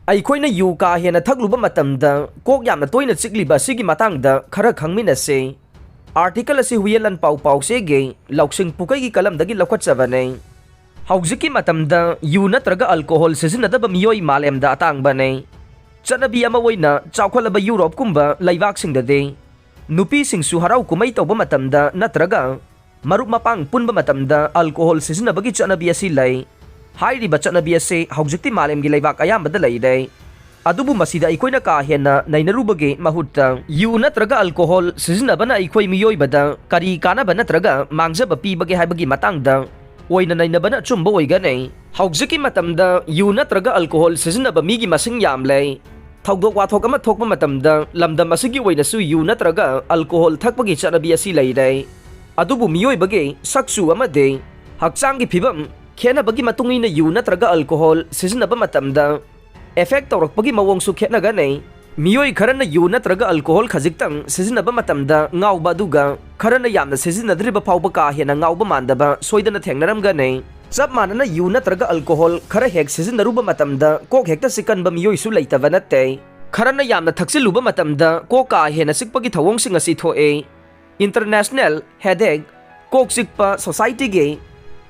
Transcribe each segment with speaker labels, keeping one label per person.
Speaker 1: ꯑꯩꯈꯣꯏꯅ ꯌꯨ ꯀꯥ ꯍꯦꯟꯅ ꯊꯛꯂꯨꯕ ꯃꯇꯝꯗ ꯀꯣꯛ ꯌꯥꯝꯅ ꯇꯣꯏꯅ ꯆꯤꯛꯂꯤꯕ ꯑꯁꯤꯒꯤ ꯃꯇꯥꯡꯗ ꯈꯔ ꯈꯪꯃꯤꯟꯅꯁꯤ꯫ ꯑꯥꯔꯇꯤꯀꯜ ꯑꯁꯤ ꯍꯨꯏꯌꯦꯟ ꯄꯥꯎ ꯄꯥꯎꯆꯦꯒꯤ ꯂꯧꯁꯤꯡ ꯄꯨꯀꯩꯒꯤ ꯀꯂꯝꯗꯒꯤ ꯂꯧꯈꯠꯆꯕꯅꯤ꯫ ꯍꯧꯖꯤꯛꯀꯤ ꯃꯇꯝꯗ ꯌꯨ ꯅꯠꯇ꯭ꯔꯒ ꯑꯜꯀꯣꯍꯣꯜ ꯁꯤꯖꯤꯟꯅꯗꯕ ꯃꯤꯑꯣꯏ ꯃꯥꯂꯦꯝꯗ ꯑꯇꯥꯡꯕꯅꯤ꯫ ꯆꯠꯅꯕꯤ ꯑꯃ ꯑꯣꯏꯅ ꯆꯥꯎꯈꯠꯂꯕ ꯌꯨꯔꯣꯞꯀꯨꯝꯕ ꯂꯩꯕꯥꯛꯁꯤꯡꯗꯗꯤ ꯅꯨꯄꯤꯁꯤꯡꯁꯨ ꯍꯔꯥꯎ ꯀꯨꯝꯍꯩ ꯇꯧꯕ ꯃꯇꯝꯗ ꯅꯠꯇ꯭ꯔꯒ ꯃꯔꯨꯞ ꯃꯄꯥꯡ ꯄꯨꯟꯕ ꯃꯇꯝꯗ ꯑꯜꯀꯣꯍꯣꯜ ꯁꯤꯖꯤꯟꯅꯕꯒꯤ ꯆꯠꯅꯕꯤ ꯑꯁꯤ ꯂꯩ꯫ ꯍꯥꯏꯔꯤꯕ ꯆꯠꯅꯕꯤ ꯑꯁꯤ ꯍꯧꯖꯤꯛꯇꯤ ꯃꯥꯂꯦꯝꯒꯤ ꯂꯩꯕꯥꯛ ꯑꯌꯥꯝꯕꯗ ꯂꯩꯔꯦ꯫ ꯑꯗꯨꯕꯨ ꯃꯁꯤꯗ ꯑꯩꯈꯣꯏꯅ ꯀꯥ ꯍꯦꯟꯅ ꯅꯩꯅꯔꯨꯕꯒꯤ ꯃꯍꯨꯠꯇ ꯌꯨ ꯅꯠꯇ꯭ꯔꯒ ꯑꯜꯀꯣꯍꯣꯜ ꯁꯤꯖꯤꯟꯅꯕꯅ ꯑꯩꯈꯣꯏ ꯃꯤꯑꯣꯏꯕꯗ ꯀꯔꯤ ꯀꯥꯟꯅꯕ ꯅꯠꯇ꯭ꯔꯒ ꯃꯥꯡꯖꯕ ꯄꯤꯕꯒꯦ ꯍꯥꯏꯕꯒꯤ ꯃꯇꯥꯡꯗ ꯑꯣꯏꯅ ꯅꯩꯅꯕꯅ ꯑꯆꯨꯝꯕ ꯑꯣꯏꯒꯅꯤ꯫ ꯍꯧꯖꯤꯛꯀꯤ ꯃꯇꯝꯗ ꯌꯨ ꯅꯠꯇ꯭ꯔꯒ ꯑꯜꯀꯣꯍꯣꯜ ꯁꯤꯖꯤꯟꯅꯕ ꯃꯤꯒꯤ ꯃꯁꯤꯡ ꯌꯥꯝꯂꯦ꯫ ꯊꯧꯗꯣꯛ ꯋꯥꯊꯣꯛ ꯑꯃ ꯊꯣꯛꯄ ꯃꯇꯝꯗ ꯂꯝꯗꯝ ꯑꯁꯤꯒꯤ ꯑꯣꯏꯅꯁꯨ ꯌꯨ ꯅꯠꯇ꯭ꯔꯒ ꯑꯜꯀꯣꯍꯣꯜ ꯊꯛꯄꯒꯤ ꯆꯠꯅꯕꯤ ꯑꯁꯤ ꯂꯩꯔꯦ꯫ ꯑꯗꯨꯕꯨ ꯃꯤꯑꯣꯏꯕꯒꯤ ꯁꯛꯁꯨ ꯑꯃꯗꯤ ꯍꯛꯆꯥꯡꯒꯤ ꯐꯤꯕꯝ ꯈꯦꯠꯅꯕꯒꯤ ꯃꯇꯨꯡ ꯏꯟꯅ ꯌꯨ ꯅꯠꯇ꯭ꯔꯒ ꯑꯜꯀꯣꯍꯣꯜ ꯁꯤꯖꯤꯟꯅꯕ ꯃꯇꯝꯗ ꯑꯦꯐꯦꯛ ꯇꯧꯔꯛꯄꯒꯤ ꯃꯑꯣꯡꯁꯨ ꯈꯦꯠꯅꯒꯅꯤ꯫ ꯃꯤꯑꯣꯏ ꯈꯔꯅ ꯌꯨ ꯅꯠꯇ꯭ꯔꯒ ꯑꯜꯀꯣꯍꯣꯜ ꯈꯖꯤꯛꯇꯪ ꯁꯤꯖꯤꯟꯅꯕ ꯃꯇꯝꯗ ꯉꯥꯎꯕ ꯑꯗꯨꯒ ꯈꯔꯅ ꯌꯥꯝꯅ ꯁꯤꯖꯤꯟꯅꯗ꯭ꯔꯤꯕ ꯐꯥꯎꯕ ꯀꯥ ꯍꯦꯟꯅ ꯉꯥꯎꯕ ꯃꯥꯟꯗꯕ ꯁꯣꯏꯗꯅ ꯊꯦꯡꯅꯔꯝꯒꯅꯤ꯫ ꯆꯞ ꯃꯥꯟꯅꯅ ꯌꯨ ꯅꯠꯇ꯭ꯔꯒ ꯑꯜꯀꯣꯍꯣꯜ ꯈꯔ ꯍꯦꯛ ꯁꯤꯖꯤꯟꯅꯔꯨꯕ ꯃꯇꯝꯗ ꯀꯣꯛ ꯍꯦꯛꯇ ꯆꯤꯛꯀꯟꯕ ꯃꯤꯑꯣꯏꯁꯨ ꯂꯩꯇꯕ ꯅꯠꯇꯦ꯫ ꯈꯔꯅ ꯌꯥꯝꯅ ꯊꯛꯆꯤꯜꯂꯨꯕ ꯃꯇꯝꯗ ꯀꯣꯛ ꯀꯥ ꯍꯦꯟꯅ ꯆꯤꯛꯄꯒꯤ ꯊꯧꯑꯣꯡꯁꯤꯡ ꯑꯁꯤ ꯊꯣꯛꯏ꯫ ꯏꯟꯇꯔꯅꯦꯁꯅꯦꯜ ꯍꯦꯗꯦꯛ ꯀꯣꯛ ꯆꯤꯛꯄ ꯁꯣꯁꯥꯏꯇꯤꯒꯤ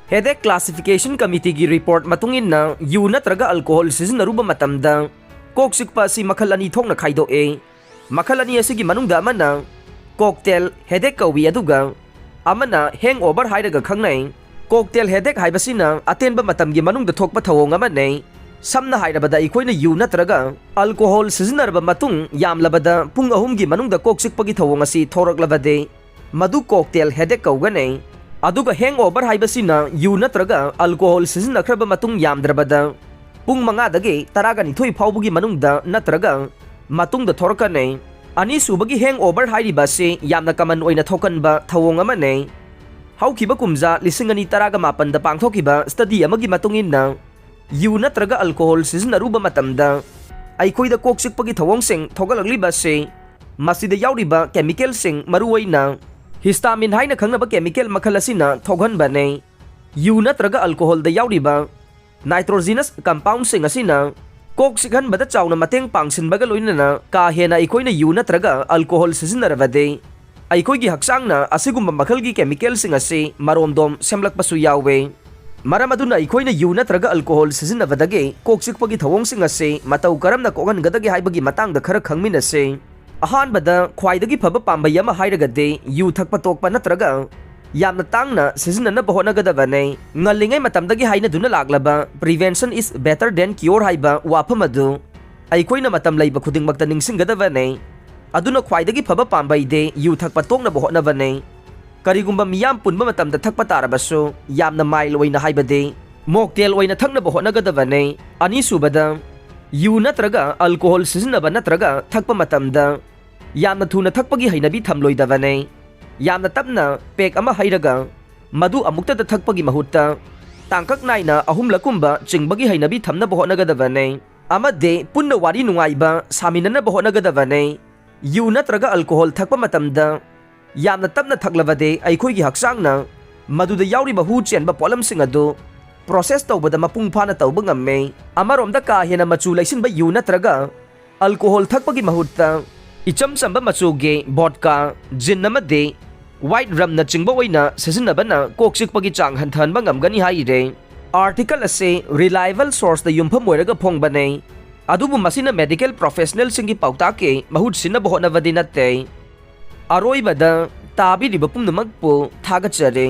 Speaker 1: ꯍꯦꯗꯦꯛ ꯀ꯭ꯂꯥꯁꯤꯐꯤꯀꯦꯁꯟ ꯀꯃꯤꯇꯤꯒꯤ ꯔꯤꯄꯣꯔꯠ ꯃꯇꯨꯡ ꯏꯟꯅ ꯌꯨ ꯅꯠꯇ꯭ꯔꯒ ꯑꯜꯀꯣꯍꯣꯜ ꯁꯤꯖꯤꯟꯅꯔꯨꯕ ꯃꯇꯝꯗ ꯀꯣꯛ ꯆꯤꯛꯄ ꯑꯁꯤ ꯃꯈꯜ ꯑꯅꯤ ꯊꯣꯛꯅ ꯈꯥꯏꯗꯣꯛꯏ꯫ ꯃꯈꯜ ꯑꯅꯤ ꯑꯁꯤꯒꯤ ꯃꯅꯨꯡꯗ ꯑꯃꯅ ꯀꯣꯛꯇꯦꯜ ꯍꯦꯗꯦꯛ ꯀꯧꯏ ꯑꯗꯨꯒ ꯑꯃꯅ ꯍꯦꯡꯑꯣꯚꯔ ꯍꯥꯏꯔꯒ ꯈꯪꯅꯩ꯫ ꯀꯣꯛꯇꯦꯜ ꯍꯦꯗꯦꯛ ꯍꯥꯏꯕꯁꯤꯅ ꯑꯇꯦꯟꯕ ꯃꯇꯝꯒꯤ ꯃꯅꯨꯡꯗ ꯊꯣꯛꯄ ꯊꯧꯑꯣꯡ ꯑꯃꯅꯤ꯫ ꯁꯝꯅ ꯍꯥꯏꯔꯕꯗ ꯑꯩꯈꯣꯏꯅ ꯌꯨ ꯅꯠꯇ꯭ꯔꯒ ꯑꯜꯀꯣꯍꯣꯜ ꯁꯤꯖꯤꯟꯅꯔꯕ ꯃꯇꯨꯡ ꯌꯥꯝꯂꯕꯗ ꯄꯨꯡ 3ꯒꯤ ꯃꯅꯨꯡꯗ ꯀꯣꯛ ꯆꯤꯛꯄꯒꯤ ꯊꯧꯑꯣꯡ ꯑꯁꯤ ꯊꯣꯔꯛꯂꯕꯗꯤ ꯃꯗꯨ ꯀꯣꯛꯇꯦꯜ ꯍꯦꯗꯦꯛ ꯀꯧꯒꯅꯤ꯫ ꯑꯗꯨꯒ ꯍꯦꯡꯑꯣꯚꯔ ꯍꯥꯏꯕꯁꯤꯅ ꯌꯨ ꯅꯠꯇ꯭ꯔꯒ ꯑꯜꯀꯣꯍꯣꯜ ꯁꯤꯖꯤꯟꯅꯈ꯭ꯔꯕ ꯃꯇꯨꯡ ꯌꯥꯝꯗ꯭ꯔꯕꯗ ꯄꯨꯡ 5ꯗꯒꯤ 12 ꯐꯥꯎꯕꯒꯤ ꯃꯅꯨꯡꯗ ꯅꯠꯇ꯭ꯔꯒ ꯃꯇꯨꯡꯗ ꯊꯣꯔꯛꯀꯅꯤ꯫ ꯑꯅꯤꯁꯨꯕꯒꯤ ꯍꯦꯡꯑꯣꯚꯔ ꯍꯥꯏꯔꯤꯕ ꯑꯁꯤ ꯌꯥꯝꯅ ꯀꯃꯟ ꯑꯣꯏꯅ ꯊꯣꯛꯀꯟꯕ ꯊꯧꯑꯣꯡ ꯑꯃꯅꯤ꯫ ꯍꯧꯈꯤꯕ ꯀꯨꯝꯖꯥ 2018ꯗ ꯄꯥꯡꯊꯣꯛꯈꯤꯕ ꯁ꯭ꯇꯗꯤ ꯑꯃꯒꯤ ꯃꯇꯨꯡ ꯏꯟꯅ ꯌꯨ ꯅꯠꯇ꯭ꯔꯒ ꯑꯜꯀꯣꯍꯣꯜ ꯁꯤꯖꯤꯟꯅꯔꯨꯕ ꯃꯇꯝꯗ ꯑꯩꯈꯣꯏꯗ ꯀꯣꯛ ꯆꯤꯛꯄꯒꯤ ꯊꯧꯑꯣꯡꯁꯤꯡ ꯊꯣꯛꯍꯜꯂꯛꯂꯤꯕ ꯑꯁꯤ ꯃꯁꯤꯗ ꯌꯥꯎꯔꯤꯕ ꯀꯦꯃꯤꯀꯦꯜꯁꯤꯡ ꯃꯔꯨꯑꯣꯏꯅ ꯍꯤꯁꯇꯥꯃꯤꯟ ꯍꯥꯏꯅ ꯈꯪꯅꯕ ꯀꯦꯃꯤꯀꯦꯜ ꯃꯈꯜ ꯑꯁꯤꯅ ꯊꯣꯛꯍꯟꯕꯅꯤ꯫ ꯌꯨ ꯅꯠꯇ꯭ꯔꯒ ꯑꯜꯀꯣꯍꯣꯜꯗ ꯌꯥꯎꯔꯤꯕ ꯅꯥꯏꯇ꯭ꯔꯣꯖꯤꯅꯁ ꯀꯝꯄꯥꯎꯟꯁꯤꯡ ꯑꯁꯤꯅ ꯀꯣꯛ ꯆꯤꯛꯍꯟꯕꯗ ꯆꯥꯎꯅ ꯃꯇꯦꯡ ꯄꯥꯡꯁꯤꯟꯕꯒ ꯂꯣꯏꯅꯅ ꯀꯥ ꯍꯦꯟꯅ ꯑꯩꯈꯣꯏꯅ ꯌꯨ ꯅꯠꯇ꯭ꯔꯒ ꯑꯜꯀꯣꯍꯣꯜ ꯁꯤꯖꯤꯟꯅꯔꯕꯗꯤ ꯑꯩꯈꯣꯏꯒꯤ ꯍꯛꯆꯥꯡꯅ ꯑꯁꯤꯒꯨꯝꯕ ꯃꯈꯜꯒꯤ ꯀꯦꯃꯤꯀꯦꯜꯁꯤꯡ ꯑꯁꯤ ꯃꯔꯣꯝꯗꯣꯝ ꯁꯦꯝꯂꯛꯄꯁꯨ ꯌꯥꯎꯏ꯫ ꯃꯔꯝ ꯑꯗꯨꯅ ꯑꯩꯈꯣꯏꯅ ꯌꯨ ꯅꯠꯇ꯭ꯔꯒ ꯑꯜꯀꯣꯍꯣꯜ ꯁꯤꯖꯤꯟꯅꯕꯗꯒꯤ ꯀꯣꯛ ꯆꯤꯛꯄꯒꯤ ꯊꯧꯑꯣꯡꯁꯤꯡ ꯑꯁꯤ ꯃꯇꯧ ꯀꯔꯝꯅ ꯀꯣꯛꯍꯟꯒꯗꯒꯦ ꯍꯥꯏꯕꯒꯤ ꯃꯇꯥꯡꯗ ꯈꯔ ꯈꯪꯃꯤꯟꯅꯁꯤ꯫ ꯑꯍꯥꯟꯕꯗ ꯈ꯭ꯋꯥꯏꯗꯒꯤ ꯐꯕ ꯄꯥꯝꯕꯩ ꯑꯃ ꯍꯥꯏꯔꯒꯗꯤ ꯌꯨ ꯊꯛꯄ ꯇꯣꯛꯄ ꯅꯠꯇ꯭ꯔꯒ ꯌꯥꯝꯅ ꯇꯥꯡꯅ ꯁꯤꯖꯤꯟꯅꯅꯕ ꯍꯣꯠꯅꯒꯗꯕꯅꯤ꯫ ꯉꯜꯂꯤꯉꯩ ꯃꯇꯝꯗꯒꯤ ꯍꯥꯏꯅꯗꯨꯅ ꯂꯥꯛꯂꯕ ꯄ꯭ꯔꯤꯚꯦꯟꯁꯟ ꯏꯁ ꯕꯦꯇꯔ ꯗꯦꯟ ꯀ꯭ꯌꯣꯔ ꯍꯥꯏꯕ ꯋꯥꯐꯝ ꯑꯗꯨ ꯑꯩꯈꯣꯏꯅ ꯃꯇꯝ ꯂꯩꯕ ꯈꯨꯗꯤꯡꯃꯛꯇ ꯅꯤꯡꯁꯤꯡꯒꯗꯕꯅꯤ꯫ ꯑꯗꯨꯅ ꯈ꯭ꯋꯥꯏꯗꯒꯤ ꯐꯕ ꯄꯥꯝꯕꯩꯗꯤ ꯌꯨ ꯊꯛꯄ ꯇꯣꯛꯅꯕ ꯍꯣꯠꯅꯕꯅꯤ꯫ ꯀꯔꯤꯒꯨꯝꯕ ꯃꯤꯌꯥꯝ ꯄꯨꯟꯕ ꯃꯇꯝꯗ ꯊꯛꯄ ꯇꯥꯔꯕꯁꯨ ꯌꯥꯝꯅ ꯃꯥꯏꯜ ꯑꯣꯏꯅ ꯍꯥꯏꯕꯗꯤ ꯃꯣꯛꯇꯦꯜ ꯑꯣꯏꯅ ꯊꯛꯅꯕ ꯍꯣꯠꯅꯒꯗꯕꯅꯤ꯫ ꯑꯅꯤꯁꯨꯕꯗ ꯌꯨ ꯅꯠꯇ꯭ꯔꯒ ꯑꯜꯀꯣꯍꯣꯜ ꯁꯤꯖꯤꯟꯅꯕ ꯅꯠꯇ꯭ꯔꯒ ꯊꯛꯄ ꯃꯇꯝꯗ ꯌꯥꯝꯅ ꯊꯨꯅ ꯊꯛꯄꯒꯤ ꯍꯩꯅꯕꯤ ꯊꯝꯂꯣꯏꯗꯕꯅꯤ꯫ ꯌꯥꯝꯅ ꯇꯞꯅ ꯄꯦꯛ ꯑꯃ ꯍꯩꯔꯒ ꯃꯗꯨ ꯑꯃꯨꯛꯇꯗ ꯊꯛꯄꯒꯤ ꯃꯍꯨꯠꯇ ꯇꯥꯡꯀꯛ ꯅꯥꯏꯅ 3ꯂꯛꯀꯨꯝꯕ ꯆꯤꯡꯕꯒꯤ ꯍꯩꯅꯕꯤ ꯊꯝꯅꯕ ꯍꯣꯠꯅꯒꯗꯕꯅꯤ꯫ ꯑꯃꯗꯤ ꯄꯨꯟꯅ ꯋꯥꯔꯤ ꯅꯨꯡꯉꯥꯏꯕ ꯁꯥꯃꯤꯟꯅꯅꯕ ꯍꯣꯠꯅꯒꯗꯕꯅꯤ꯫ ꯌꯨ ꯅꯠꯇ꯭ꯔꯒ ꯑꯜꯀꯣꯍꯣꯜ ꯊꯛꯄ ꯃꯇꯝꯗ ꯌꯥꯝꯅ ꯇꯞꯅ ꯊꯛꯂꯕꯗꯤ ꯑꯩꯈꯣꯏꯒꯤ ꯍꯛꯆꯥꯡꯅ ꯃꯗꯨꯗ ꯌꯥꯎꯔꯤꯕ ꯍꯨ ꯆꯦꯟꯕ ꯄꯣꯠꯂꯝꯁꯤꯡ ꯑꯗꯨ ꯄ꯭ꯔꯣꯁꯦꯁ ꯇꯧꯕꯗ ꯃꯄꯨꯡ ꯐꯥꯅ ꯇꯧꯕ ꯉꯝꯃꯤ꯫ ꯑꯃꯔꯣꯝꯗ ꯀꯥ ꯍꯦꯟꯅ ꯃꯆꯨ ꯂꯩꯁꯤꯟꯕ ꯌꯨ ꯅꯠꯇ꯭ꯔꯒ ꯑꯜꯀꯣꯍꯣꯜ ꯊꯛꯄꯒꯤ ꯃꯍꯨꯠꯇ ꯏꯆꯝ ꯆꯝꯕ ꯃꯆꯨꯒꯤ ꯚꯣꯗꯀꯥ, ꯖꯤꯟ ꯑꯃꯗꯤ ꯋꯥꯏꯠ ꯔꯝꯅꯆꯤꯡꯕ ꯑꯣꯏꯅ ꯁꯤꯖꯤꯟꯅꯕꯅ ꯀꯣꯛ ꯆꯤꯛꯄꯒꯤ ꯆꯥꯡ ꯍꯟꯊꯍꯟꯕ ꯉꯝꯒꯅꯤ ꯍꯥꯏꯔꯤ꯫ ꯑꯥꯔꯇꯤꯀꯜ ꯑꯁꯤ ꯔꯤꯂꯥꯏꯕꯜ ꯁꯣꯔꯁꯇ ꯌꯨꯝꯐꯝ ꯑꯣꯏꯔꯒ ꯐꯣꯡꯕꯅꯤ꯫ ꯑꯗꯨꯕꯨ ꯃꯁꯤꯅ ꯃꯦꯗꯤꯀꯦꯜ ꯄ꯭ꯔꯣꯐꯦꯁꯅꯦꯜꯁꯤꯡꯒꯤ ꯄꯥꯎꯇꯥꯛꯀꯤ ꯃꯍꯨꯠ ꯁꯤꯟꯅꯕ ꯍꯣꯠꯅꯕꯗꯤ ꯅꯠꯇꯦ꯫ ꯑꯔꯣꯏꯕꯗ ꯇꯥꯕꯤꯔꯤꯕ ꯄꯨꯝꯅꯃꯛꯄꯨ ꯊꯥꯒꯠꯆꯔꯤ꯫